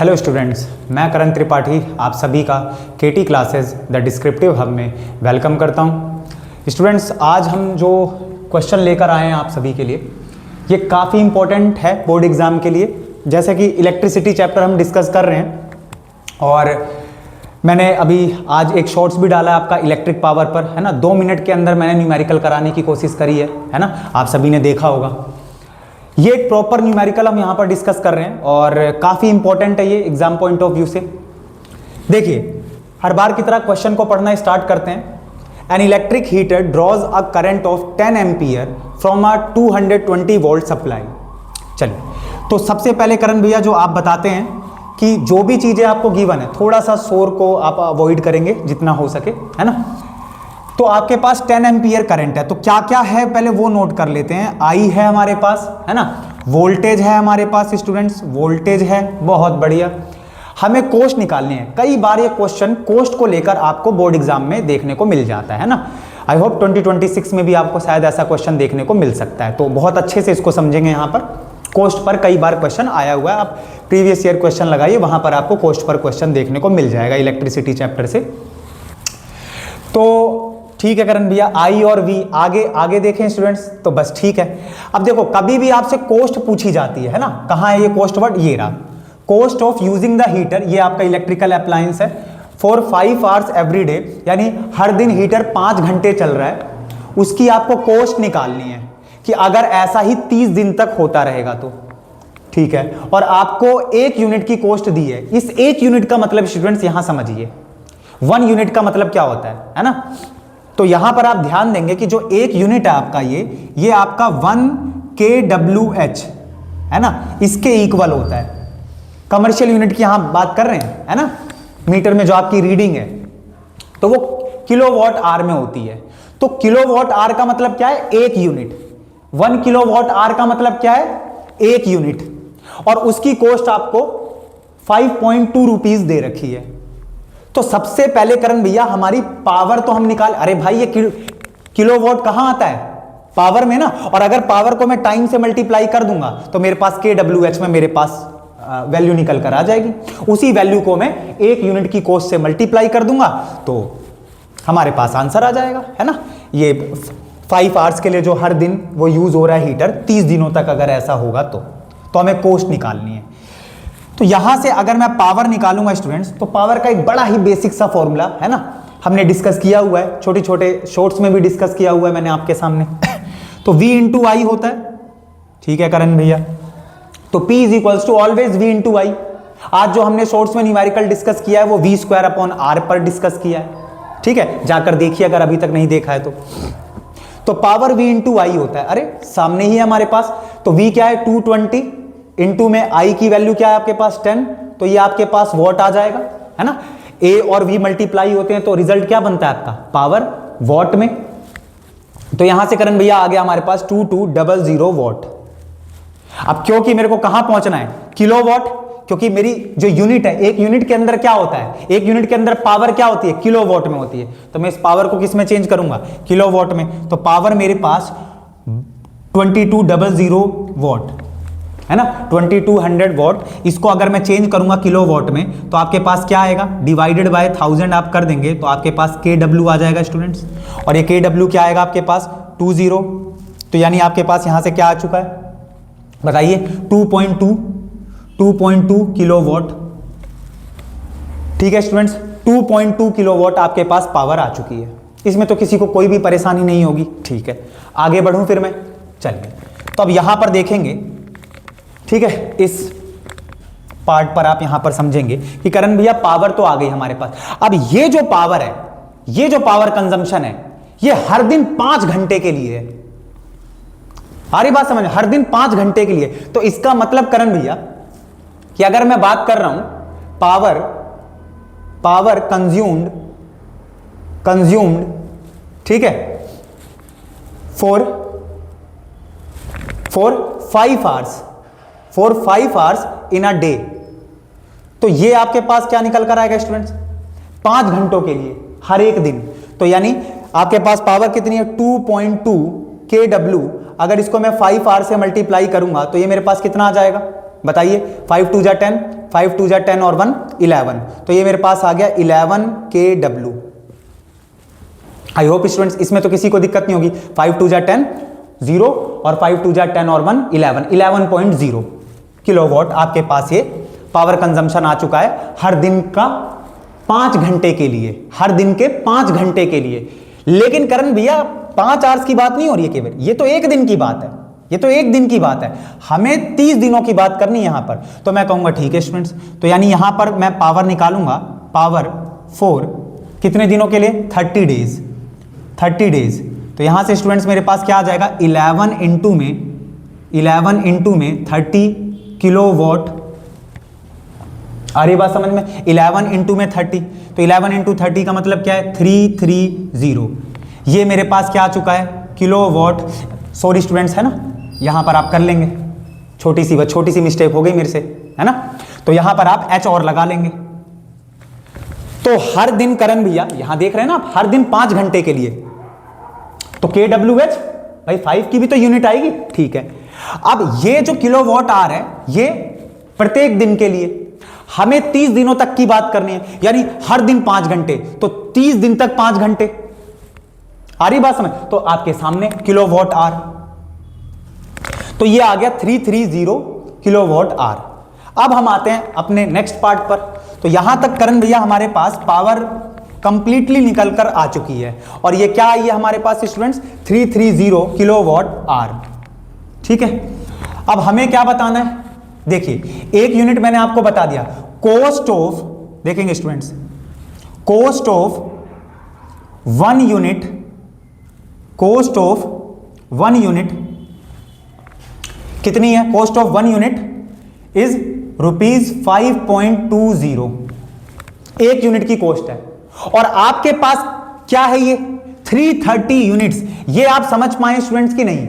Hello students, मैं करण त्रिपाठी आप सभी का केटी क्लासेस द डिस्क्रिप्टिव हब में वेलकम करता हूं। स्टूडेंट्स, आज हम जो क्वेश्चन लेकर आए हैं आप सभी के लिए, ये काफ़ी इंपॉर्टेंट है बोर्ड एग्ज़ाम के लिए। जैसे कि इलेक्ट्रिसिटी चैप्टर हम डिस्कस कर रहे हैं और मैंने अभी आज एक शॉर्ट्स भी डाला है आपका इलेक्ट्रिक पावर पर, है ना। 2 मिनट के अंदर मैंने न्यूमेरिकल कराने की कोशिश करी है ना, आप सभी ने देखा होगा। ये एक प्रॉपर न्यूमेरिकल हम यहाँ पर डिस्कस कर रहे हैं और काफ़ी इंपॉर्टेंट है ये एग्जाम पॉइंट ऑफ व्यू से। देखिए, हर बार की तरह क्वेश्चन को पढ़ना स्टार्ट करते हैं। An electric heater draws a current of 10 ampere from a 220 volt supply. चलिए, तो सबसे पहले करण भैया जो आप बताते हैं कि जो भी चीज़ें आपको गिवन है, थोड़ा सा शोर को आप अवॉइड करेंगे जितना हो सके, है ना। तो आपके पास 10 एम्पियर करंट है, तो क्या क्या है पहले वो नोट कर लेते हैं। आई है हमारे पास, है ना। वोल्टेज है हमारे पास स्टूडेंट्स, वोल्टेज है, बहुत बढ़िया। हमें कोस्ट निकालनी है। कई बार ये क्वेश्चन कोस्ट को लेकर आपको बोर्ड एग्जाम में देखने को मिल जाता है ना। आई होप 2026 में भी आपको शायद ऐसा क्वेश्चन देखने को मिल सकता है, तो बहुत अच्छे से इसको समझेंगे। यहाँ पर कोस्ट पर कई बार क्वेश्चन आया हुआ है, आप प्रीवियस ईयर क्वेश्चन लगाइए, वहां पर आपको कोस्ट पर क्वेश्चन देखने को मिल जाएगा इलेक्ट्रिसिटी चैप्टर से। तो ठीक है करण भैया, आई और वी आगे आगे देखें स्टूडेंट्स, तो बस ठीक है। अब देखो, कभी भी आपसे कोस्ट पूछी जाती है ना, कहाँ है ये कोस्ट वर्ड, ये रहा। Cost of using the heater, ये आपका इलेक्ट्रिकल अप्लायंस है, फॉर 5 आवर्स एवरी डे, यानी हर दिन हीटर 5 घंटे चल रहा है, उसकी आपको कोस्ट निकालनी है कि अगर ऐसा ही 30 दिन तक होता रहेगा तो ठीक है। और आपको 1 यूनिट की कोस्ट दी है। इस 1 यूनिट का मतलब स्टूडेंट्स यहां समझिए, 1 यूनिट का मतलब क्या होता है ना। तो यहां पर आप ध्यान देंगे कि जो 1 यूनिट है आपका, ये आपका 1 kWh है ना, इसके इक्वल होता है। कमर्शियल यूनिट की यहां बात कर रहे हैं, है ना। मीटर में जो आपकी रीडिंग है तो वो किलोवाट आवर में होती है। तो किलोवाट आवर का मतलब क्या है, 1 यूनिट। 1 किलोवाट आवर का मतलब क्या है, 1 यूनिट। और उसकी कॉस्ट आपको 5.2 रुपीज दे रखी है। तो सबसे पहले करण भैया हमारी पावर तो हम निकाल, अरे भाई ये किलोवाट कहां आता है, पावर में ना। और अगर पावर को मैं टाइम से मल्टीप्लाई कर दूंगा तो मेरे पास kWh में मेरे पास वैल्यू निकल कर आ जाएगी। उसी वैल्यू को मैं 1 यूनिट की कॉस्ट से मल्टीप्लाई कर दूंगा तो हमारे पास आंसर आ जाएगा, है ना। ये 5 आवर्स के लिए जो हर दिन वो यूज हो रहा है हीटर, 30 दिनों तक अगर ऐसा होगा तो हमें कॉस्ट निकालनी है। तो यहां से अगर मैं पावर निकालूंगा स्टूडेंट्स, तो पावर का एक बड़ा ही बेसिक सा फॉर्मूला है ना, हमने डिस्कस किया हुआ है, छोटे छोटे शॉर्ट्स में भी डिस्कस किया हुआ है मैंने आपके सामने। तो V इंटू आई होता है, ठीक है करण भैया। तो P is equals to always V into I. आज जो हमने शॉर्ट्स में न्यूमेरिकल डिस्कस किया है वो V² R पर डिस्कस किया है, ठीक है, जाकर देखिए अगर अभी तक नहीं देखा है तो पावर V इंटू आई होता है। अरे सामने ही है हमारे पास। तो V क्या है, 220 इंटू में आई की वैल्यू क्या है आपके पास 10, तो ये आपके पास वॉट आ जाएगा, है ना। ए और वी मल्टीप्लाई होते हैं तो रिजल्ट क्या बनता है आपका, पावर वॉट में। तो यहां से करण भैया आ गया हमारे पास 2200 वॉट। अब क्योंकि मेरे को कहां पहुंचना है, किलोवाट, क्योंकि मेरी जो यूनिट है, 1 यूनिट के अंदर क्या होता है, 1 यूनिट के अंदर पावर क्या होती है, किलोवाट में होती है। तो मैं इस पावर को किस में चेंज करूंगा, किलोवाट में। तो पावर मेरे पास 2200 वॉट है ना, 2200 वॉट। इसको अगर मैं चेंज करूंगा किलोवाट में तो आपके पास क्या आएगा, डिवाइडेड बाय 1000 आप कर देंगे तो आपके पास kW आ जाएगा स्टूडेंट्स। और ये kW क्या आएगा आपके पास 20। तो यानी आपके पास यहां से क्या आ चुका है बताइए, 2.2 किलोवाट। ठीक है स्टूडेंट्स, 2.2 किलोवाट आपके पास पावर आ चुकी है। इसमें तो किसी को कोई भी परेशानी नहीं होगी, ठीक है। आगे बढ़ूं फिर मैं, चलिए। तो अब यहां पर देखेंगे, ठीक है, इस पार्ट पर आप यहां पर समझेंगे कि करण भैया पावर तो आ गई हमारे पास। अब ये जो पावर है, ये जो पावर कंजम्पशन है, ये हर दिन 5 घंटे के लिए है। सारी बात समझ, हर दिन 5 घंटे के लिए। तो इसका मतलब करण भैया कि अगर मैं बात कर रहा हूं पावर कंज्यूम्ड, ठीक है, for 5 hours in a day, तो ये आपके पास क्या निकल कर आएगा स्टूडेंट्स, 5 घंटों के लिए हर एक दिन। तो यानी आपके पास पावर कितनी है, 2.2 kW। अगर इसको मैं 5 आवर से मल्टीप्लाई करूंगा तो ये मेरे पास कितना आ जाएगा, बताइए 5 2 जा 10, 5 2 जा 10 और 1 11, तो ये मेरे पास आ गया 11 kW। आई होप स्टूडेंट्स इसमें तो किसी को दिक्कत नहीं होगी। 5 2 जा 10 0 और 5 2 जा 10 और 1 11, 11.0 किलोवाट आपके पास ये पावर कंजम्पशन आ चुका है हर दिन का 5 घंटे के लिए, हर दिन के 5 घंटे के लिए। लेकिन करण भैया 5 आवर्स की बात नहीं हो रही है केवल, ये तो एक दिन की बात है, ये तो एक दिन की बात है, हमें 30 दिनों की बात करनी है यहां पर। तो मैं कहूंगा ठीक है स्टूडेंट्स, तो यानी यहां पर मैं पावर निकालूंगा, पावर 4 कितने दिनों के लिए, 30 डेज, 30 डेज। तो यहां से स्टूडेंट्स मेरे पास क्या आ जाएगा, 11 इंटू में 30 किलोवाट। आ रही बात समझ में, 11 इंटू में 30, तो 11 इंटू 30 का मतलब क्या है, 330। ये मेरे पास क्या आ चुका है, किलोवाट। सॉरी स्टूडेंट्स, है ना, यहां पर आप कर लेंगे, छोटी सी मिस्टेक हो गई मेरे से, है ना। तो यहां पर आप H और लगा लेंगे। तो हर दिन करण भैया यहां देख रहे हैं ना आप, हर दिन 5 घंटे के लिए, तो kWh भाई 5 की भी तो यूनिट आएगी, ठीक है। अब ये जो किलोवाट आवर है ये प्रत्येक दिन के लिए, हमें 30 दिनों तक की बात करनी है, यानी हर दिन 5 घंटे, तो 30 दिन तक 5 घंटे। आ रही बात समझ, तो आपके सामने किलोवाट आवर, तो ये आ गया 330 किलोवाट आवर। अब हम आते हैं अपने नेक्स्ट पार्ट पर। तो यहां तक करण भैया हमारे पास पावर कंप्लीटली निकल कर आ चुकी है, और ये क्या आई है हमारे पास स्टूडेंट्स, 330 किलोवाट आवर, ठीक है। अब हमें क्या बताना है, देखिए एक यूनिट मैंने आपको बता दिया, कॉस्ट ऑफ, देखेंगे students, cost of 1 unit, cost of 1 unit कितनी है, कॉस्ट ऑफ 1 यूनिट इज ₹5.20, एक यूनिट की कॉस्ट है। और आपके पास क्या है, ये 330 यूनिट्स। ये आप समझ पाए स्टूडेंट्स की नहीं,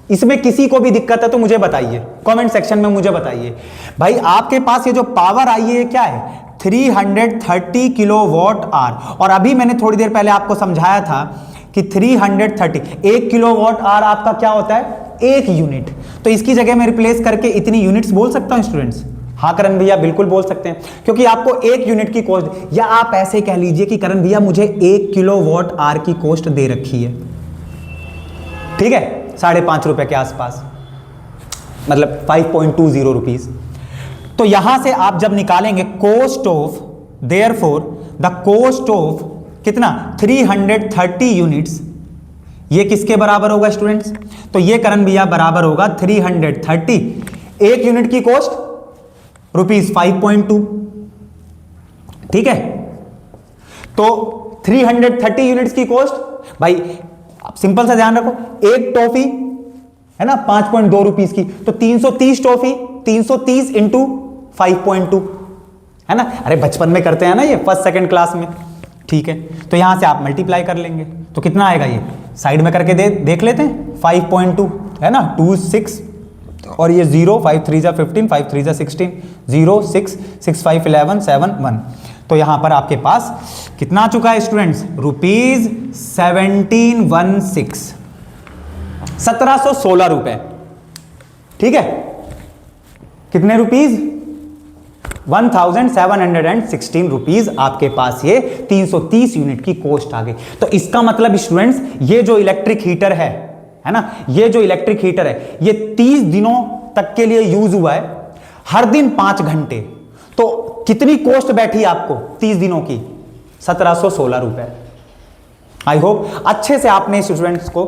इसमें किसी को भी दिक्कत है तो मुझे बताइए, कमेंट सेक्शन में मुझे बताइए। भाई आपके पास ये जो पावर आई है क्या है, 330 किलोवाट आवर। और अभी मैंने थोड़ी देर पहले आपको समझाया था कि 330, 1 किलोवाट आवर आपका क्या होता है, 1 यूनिट। तो इसकी जगह मैं रिप्लेस करके इतनी यूनिट्स बोल सकता हूं स्टूडेंट्स। हाँ करण भैया बिल्कुल बोल सकते हैं, क्योंकि आपको 1 यूनिट की कॉस्ट, या आप ऐसे कह लीजिए कि करण भैया मुझे 1 किलोवाट आवर की कॉस्ट दे रखी है, ठीक है, ₹5.5 के आसपास, मतलब 5.20 रुपीज। तो यहां से आप जब निकालेंगे cost of, therefore the cost of कितना, 330 यूनिट्स, ये किसके बराबर होगा स्टूडेंट्स, तो ये करण भैया बराबर होगा 330, 1 यूनिट की कॉस्ट ₹5.2, ठीक है। तो 330 यूनिट्स की कॉस्ट, भाई आप सिंपल सा ध्यान रखो, एक टॉफी है ना 5.2 रुपीज की, तो 330 टॉफी, 330 इंटू 5.2, है ना। अरे बचपन में करते हैं ना ये, फर्स्ट सेकंड क्लास में, ठीक है। तो यहां से आप मल्टीप्लाई कर लेंगे, तो कितना आएगा, ये साइड में करके देख लेते हैं, 5.2 है ना, 2 6 और ये 0, 5 3 जा 15, 5 3 जा 16, 0 6 6 5 11 7 1। तो यहां पर आपके पास कितना आ चुका है स्टूडेंट्स, ₹1716, 1716 रुपए, ठीक है। कितने रुपीज, 1716 रुपीज आपके पास ये 330 यूनिट की कॉस्ट आ गई। तो इसका मतलब स्टूडेंट्स, ये जो इलेक्ट्रिक हीटर है ना, ये जो इलेक्ट्रिक हीटर है ये 30 दिनों तक के लिए यूज हुआ है, हर दिन 5 घंटे। तो कितनी कॉस्ट बैठी आपको 30 दिनों की, 1716 रुपए। आई होप अच्छे से आपने स्टूडेंट्स को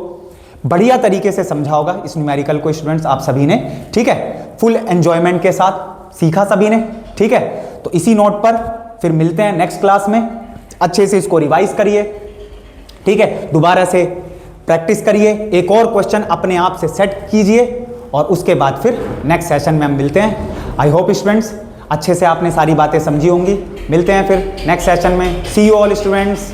बढ़िया तरीके से समझा होगा इस न्यूमेरिकल को स्टूडेंट्स, आप सभी ने, ठीक है, फुल एंजॉयमेंट के साथ सीखा सभी ने, ठीक है। तो इसी नोट पर फिर मिलते हैं नेक्स्ट क्लास में, अच्छे से इसको रिवाइज करिए, ठीक है, दोबारा से प्रैक्टिस करिए, एक और क्वेश्चन अपने आप से सेट कीजिए, और उसके बाद फिर नेक्स्ट सेशन में हम मिलते हैं। आई होप स्टूडेंट्स अच्छे से आपने सारी बातें समझी होंगी। मिलते हैं फिर नेक्स्ट सेशन में। सी यू ऑल स्टूडेंट्स।